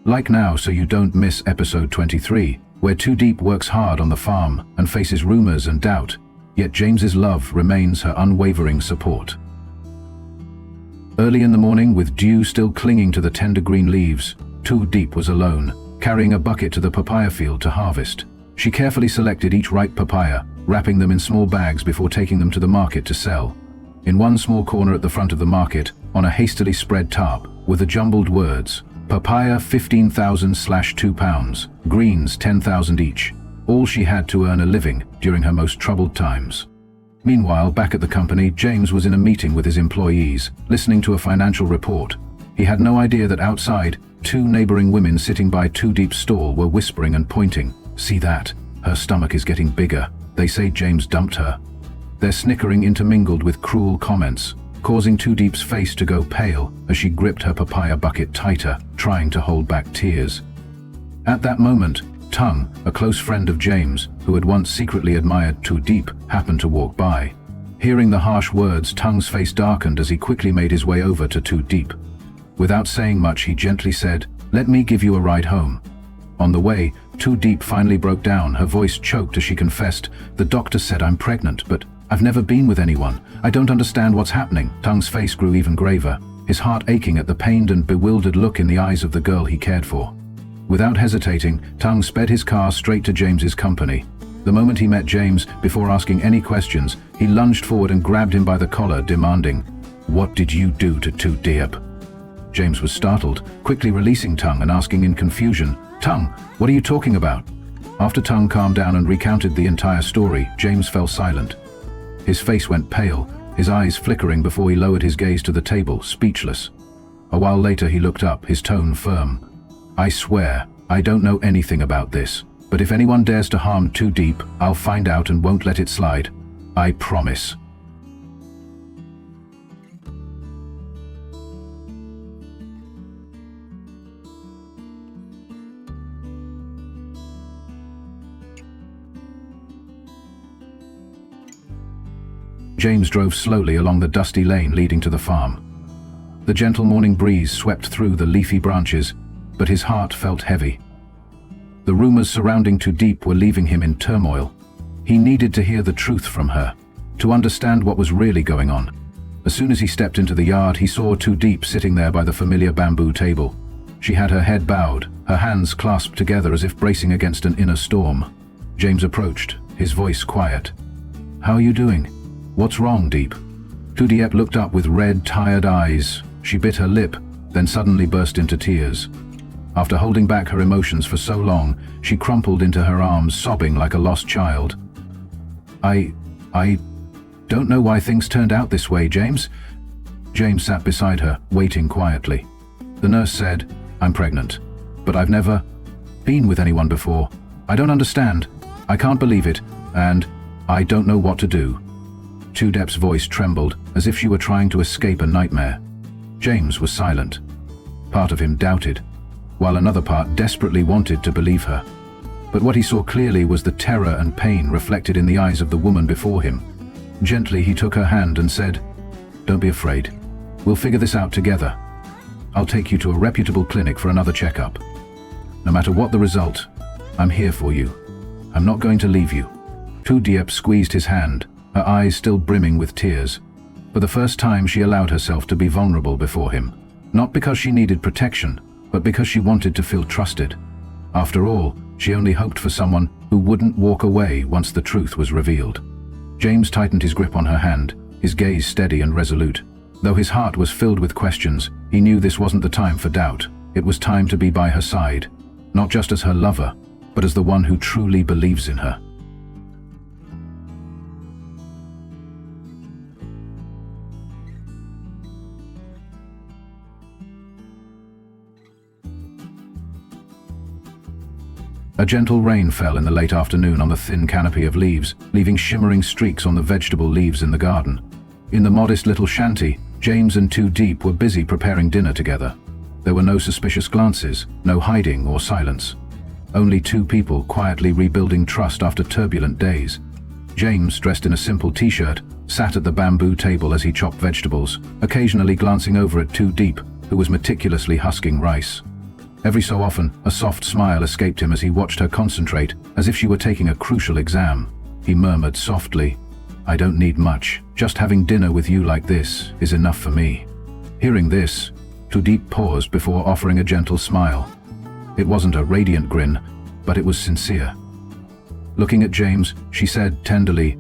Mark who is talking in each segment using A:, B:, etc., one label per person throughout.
A: Like now so you don't miss episode 23, where Tu Diep works hard on the farm and faces rumors and doubt, yet James's love remains her unwavering support. Early in the morning, with dew still clinging to the tender green leaves, Tu Diep was alone, carrying a bucket to the papaya field to harvest. She carefully selected each ripe papaya, wrapping them in small bags before taking them to the market to sell. In one small corner at the front of the market, on a hastily spread tarp, were the jumbled words, "Papaya 15,000/2 pounds, greens 10,000 each," all she had to earn a living during her most troubled times. Meanwhile, back at the company, James was in a meeting with his employees, listening to a financial report. He had no idea that outside, two neighboring women sitting by Tu Diep's stall were whispering and pointing. "See that? Her stomach is getting bigger. They say James dumped her." Their snickering intermingled with cruel comments, causing Tu Diep's face to go pale as she gripped her papaya bucket tighter, trying to hold back tears. At that moment, Tung, a close friend of James, who had once secretly admired Tu Diep, happened to walk by. Hearing the harsh words, Tung's face darkened as he quickly made his way over to Tu Diep. Without saying much, he gently said, "Let me give you a ride home." On the way, Tu Diep finally broke down, her voice choked as she confessed, "The doctor said I'm pregnant, but I've never been with anyone. I don't understand what's happening." Tung's face grew even graver, his heart aching at the pained and bewildered look in the eyes of the girl he cared for. Without hesitating, Tung sped his car straight to James's company. The moment he met James, before asking any questions, he lunged forward and grabbed him by the collar, demanding, "What did you do to Tu Diep?" James was startled, quickly releasing Tung and asking in confusion, "Tung, what are you talking about?" After Tung calmed down and recounted the entire story, James fell silent. His face went pale, his eyes flickering before he lowered his gaze to the table, speechless. A while later he looked up, his tone firm. "I swear, I don't know anything about this, but if anyone dares to harm Tu Diep, I'll find out and won't let it slide. I promise." James drove slowly along the dusty lane leading to the farm. The gentle morning breeze swept through the leafy branches, but his heart felt heavy. The rumors surrounding Tu Diep were leaving him in turmoil. He needed to hear the truth from her, to understand what was really going on. As soon as he stepped into the yard, he saw Tu Diep sitting there by the familiar bamboo table. She had her head bowed, her hands clasped together as if bracing against an inner storm. James approached, his voice quiet. "How are you doing? What's wrong, Diep?" Tu Diep looked up with red, tired eyes. She bit her lip, then suddenly burst into tears. After holding back her emotions for so long, she crumpled into her arms, sobbing like a lost child. I don't know why things turned out this way, James." James sat beside her, waiting quietly. The nurse said, "I'm pregnant, but I've never been with anyone before. I don't understand. I can't believe it, and I don't know what to do." Tu Diep's voice trembled, as if she were trying to escape a nightmare. James was silent. Part of him doubted, while another part desperately wanted to believe her. But what he saw clearly was the terror and pain reflected in the eyes of the woman before him. Gently he took her hand and said, "Don't be afraid. We'll figure this out together. I'll take you to a reputable clinic for another checkup. No matter what the result, I'm here for you. I'm not going to leave you." Tu Diep squeezed his hand, her eyes still brimming with tears. For the first time she allowed herself to be vulnerable before him, not because she needed protection, but because she wanted to feel trusted. After all, she only hoped for someone who wouldn't walk away once the truth was revealed. James tightened his grip on her hand, his gaze steady and resolute. Though his heart was filled with questions, he knew this wasn't the time for doubt. It was time to be by her side, not just as her lover, but as the one who truly believes in her. A gentle rain fell in the late afternoon on the thin canopy of leaves, leaving shimmering streaks on the vegetable leaves in the garden. In the modest little shanty, James and Tu Diep were busy preparing dinner together. There were no suspicious glances, no hiding or silence. Only two people quietly rebuilding trust after turbulent days. James, dressed in a simple t-shirt, sat at the bamboo table as he chopped vegetables, occasionally glancing over at Tu Diep, who was meticulously husking rice. Every so often, a soft smile escaped him as he watched her concentrate, as if she were taking a crucial exam. He murmured softly, "I don't need much. Just having dinner with you like this is enough for me." Hearing this, Tu Diep paused before offering a gentle smile. It wasn't a radiant grin, but it was sincere. Looking at James, she said tenderly,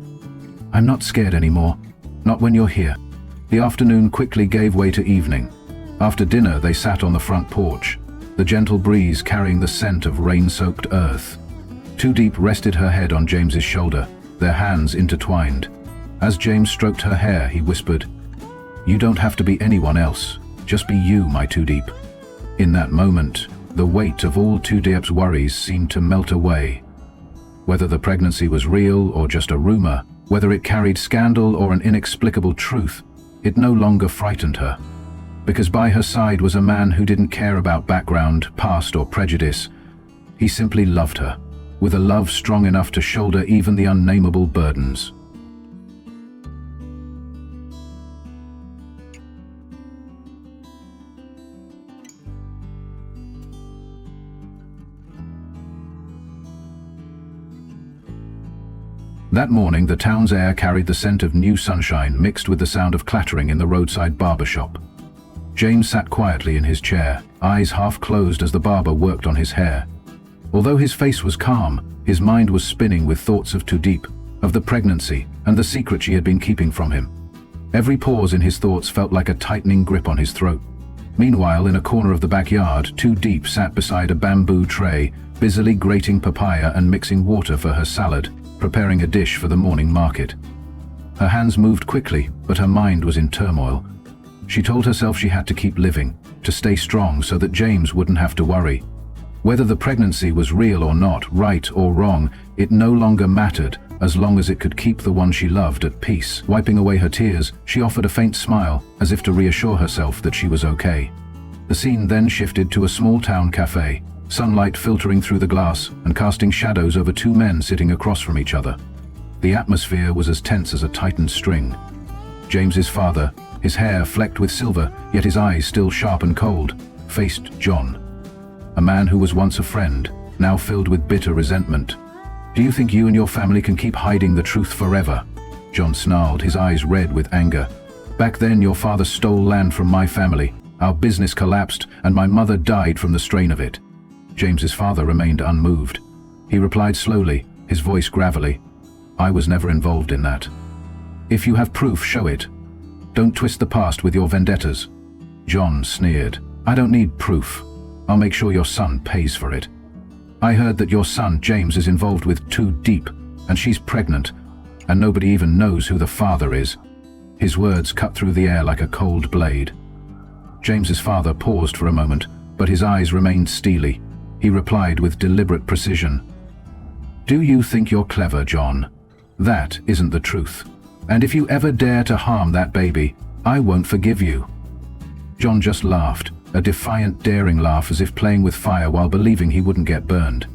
A: "I'm not scared anymore. Not when you're here." The afternoon quickly gave way to evening. After dinner, they sat on the front porch, the gentle breeze carrying the scent of rain-soaked earth. Tu Diep rested her head on James's shoulder, their hands intertwined. As James stroked her hair, he whispered, "You don't have to be anyone else. Just be you, my Tu Diep." In that moment, the weight of all Tu Diep's worries seemed to melt away. Whether the pregnancy was real or just a rumor, whether it carried scandal or an inexplicable truth, it no longer frightened her. Because by her side was a man who didn't care about background, past or prejudice. He simply loved her, with a love strong enough to shoulder even the unnameable burdens. That morning, the town's air carried the scent of new sunshine mixed with the sound of clattering in the roadside barber shop. James sat quietly in his chair, eyes half closed as the barber worked on his hair. Although his face was calm, his mind was spinning with thoughts of Tu Diep, of the pregnancy, and the secret she had been keeping from him. Every pause in his thoughts felt like a tightening grip on his throat. Meanwhile, in a corner of the backyard, Tu Diep sat beside a bamboo tray, busily grating papaya and mixing water for her salad, preparing a dish for the morning market. Her hands moved quickly, but her mind was in turmoil. She told herself she had to keep living, to stay strong so that James wouldn't have to worry. Whether the pregnancy was real or not, right or wrong, it no longer mattered, as long as it could keep the one she loved at peace. Wiping away her tears, she offered a faint smile, as if to reassure herself that she was okay. The scene then shifted to a small-town cafe, sunlight filtering through the glass and casting shadows over two men sitting across from each other. The atmosphere was as tense as a tightened string. James's father, his hair flecked with silver, yet his eyes still sharp and cold, faced John. A man who was once a friend, now filled with bitter resentment. "Do you think you and your family can keep hiding the truth forever?" John snarled, his eyes red with anger. "Back then your father stole land from my family, our business collapsed, and my mother died from the strain of it." James's father remained unmoved. He replied slowly, his voice gravelly, "I was never involved in that. If you have proof, show it. Don't twist the past with your vendettas." John sneered, "I don't need proof. I'll make sure your son pays for it. I heard that your son, James, is involved with Tu Diep, and she's pregnant, and nobody even knows who the father is." His words cut through the air like a cold blade. James's father paused for a moment, but his eyes remained steely. He replied with deliberate precision, "Do you think you're clever, John? That isn't the truth. And if you ever dare to harm that baby, I won't forgive you." John just laughed, a defiant, daring laugh, as if playing with fire while believing he wouldn't get burned.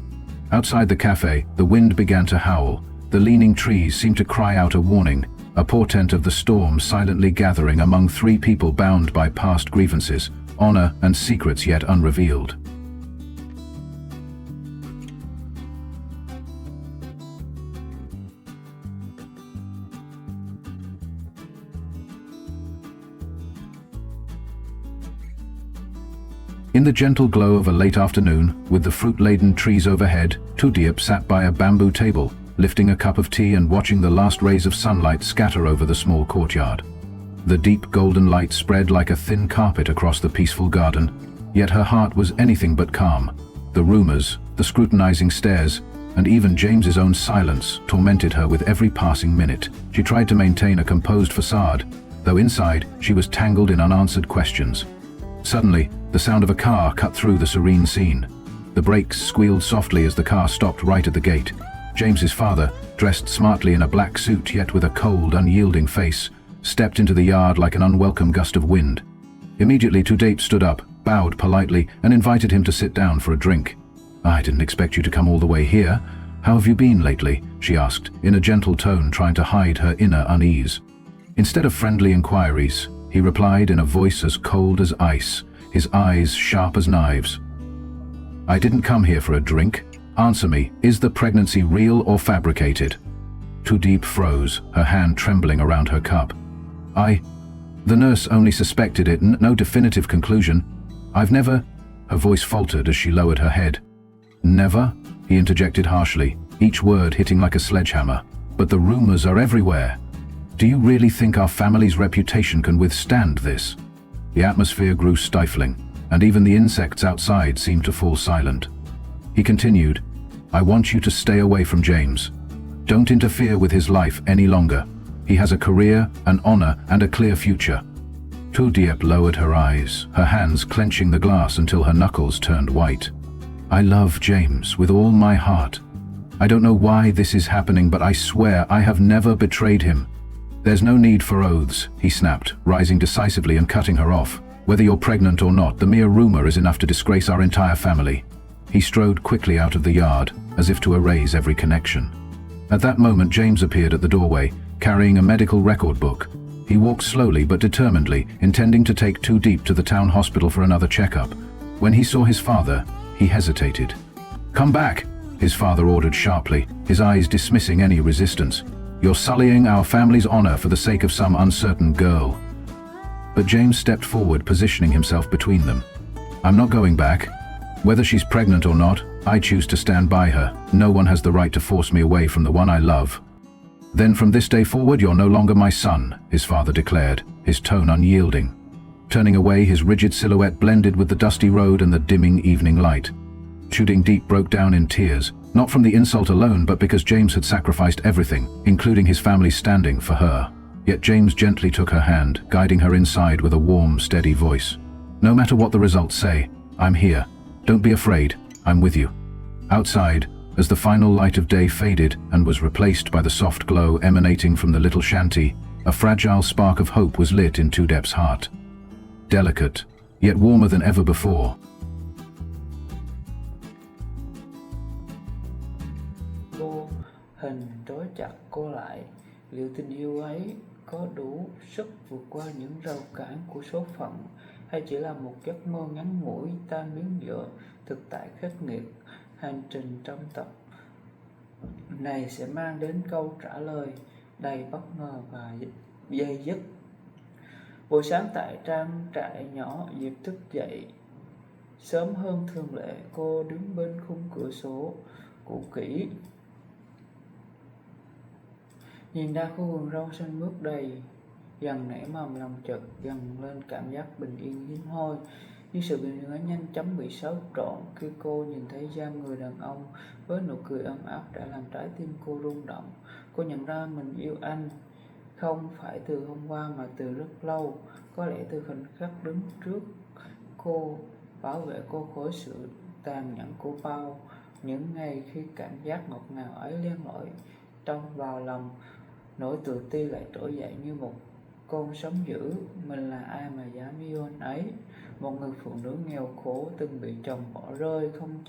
A: Outside the cafe, the wind began to howl. The leaning trees seemed to cry out a warning, a portent of the storm silently gathering among three people bound by past grievances, honor, and secrets yet unrevealed. In the gentle glow of a late afternoon, with the fruit-laden trees overhead, Tu Diep sat by a bamboo table, lifting a cup of tea and watching the last rays of sunlight scatter over the small courtyard. The deep golden light spread like a thin carpet across the peaceful garden, yet her heart was anything but calm. The rumors, the scrutinizing stares, and even James's own silence tormented her with every passing minute. She tried to maintain a composed facade, though inside she was tangled in unanswered questions. Suddenly, the sound of a car cut through the serene scene. The brakes squealed softly as the car stopped right at the gate. James's father, dressed smartly in a black suit yet with a cold, unyielding face, stepped into the yard like an unwelcome gust of wind. Immediately, Tu Diep stood up, bowed politely, and invited him to sit down for a drink. "I didn't expect you to come all the way here. How have you been lately?" she asked, in a gentle tone, trying to hide her inner unease. Instead of friendly inquiries, he replied in a voice as cold as ice, his eyes sharp as knives. I didn't come here for a drink. Answer me, is the pregnancy real or fabricated? Tu Diep froze, her hand trembling around her cup. The nurse only suspected it, no definitive conclusion. I've never... Her voice faltered as she lowered her head. Never? He interjected harshly, each word hitting like a sledgehammer. But the rumors are everywhere. Do you really think our family's reputation can withstand this? The atmosphere grew stifling, and even the insects outside seemed to fall silent. He continued, I want you to stay away from James. Don't interfere with his life any longer. He has a career, an honor, and a clear future. Tu Diep lowered her eyes, her hands clenching the glass until her knuckles turned white. I love James with all my heart. I don't know why this is happening, but I swear I have never betrayed him. There's no need for oaths, he snapped, rising decisively and cutting her off. Whether you're pregnant or not, the mere rumor is enough to disgrace our entire family. He strode quickly out of the yard, as if to erase every connection. At that moment, James appeared at the doorway, carrying a medical record book. He walked slowly but determinedly, intending to take Tu Diep to the town hospital for another checkup. When he saw his father, he hesitated. Come back, his father ordered sharply, his eyes dismissing any resistance. You're sullying our family's honor for the sake of some uncertain girl. But James stepped forward, positioning himself between them. I'm not going back. Whether she's pregnant or not, I choose to stand by her. No one has the right to force me away from the one I love. Then from this day forward, you're no longer my son, his father declared, his tone unyielding. Turning away, his rigid silhouette blended with the dusty road and the dimming evening light. Tu Diep broke down in tears, not from the insult alone, but because James had sacrificed everything, including his family's standing, for her. Yet James gently took her hand, guiding her inside with a warm, steady voice. No matter what the results say, I'm here. Don't be afraid, I'm with you. Outside, as the final light of day faded and was replaced by the soft glow emanating from the little shanty, a fragile spark of hope was lit in Tu Diep's heart. Delicate, yet warmer than ever before.
B: Cô hình trói chặt cô lại. Liệu tình yêu ấy có đủ sức vượt qua những rào cản của số phận, hay chỉ là một giấc mơ ngắn ngủi tan biến giữa thực tại khắc nghiệt? Hành trình trong tập này sẽ mang đến câu trả lời đầy bất ngờ và dây dứt. Buổi sáng tại trang trại nhỏ, Diệp thức dậy sớm hơn thường lệ. Cô đứng bên khung cửa sổ cũ kỹ, nhìn ra khu vườn rau xanh mướt đầy dần nảy mầm, lòng chợt dần lên cảm giác bình yên hiếm hoi. Nhưng sự bình yên ấy nhanh chóng bị xáo trộn khi cô nhìn thấy Giang, người đàn ông với nụ cười ấm áp đã làm trái tim cô rung động. Cô nhận ra mình yêu anh không phải từ hôm qua mà từ rất lâu, có lẽ từ khoảnh khắc đứng trước cô, bảo vệ cô khỏi sự tàn nhẫn của bao những ngày, khi cảm giác ngọt ngào ấy len lỏi trong vào lòng. Nỗi tự ti lại trỗi dậy như một con sóng dữ. Mình là ai mà dám yêu anh ấy, một người phụ nữ nghèo khổ từng bị chồng bỏ rơi, không cha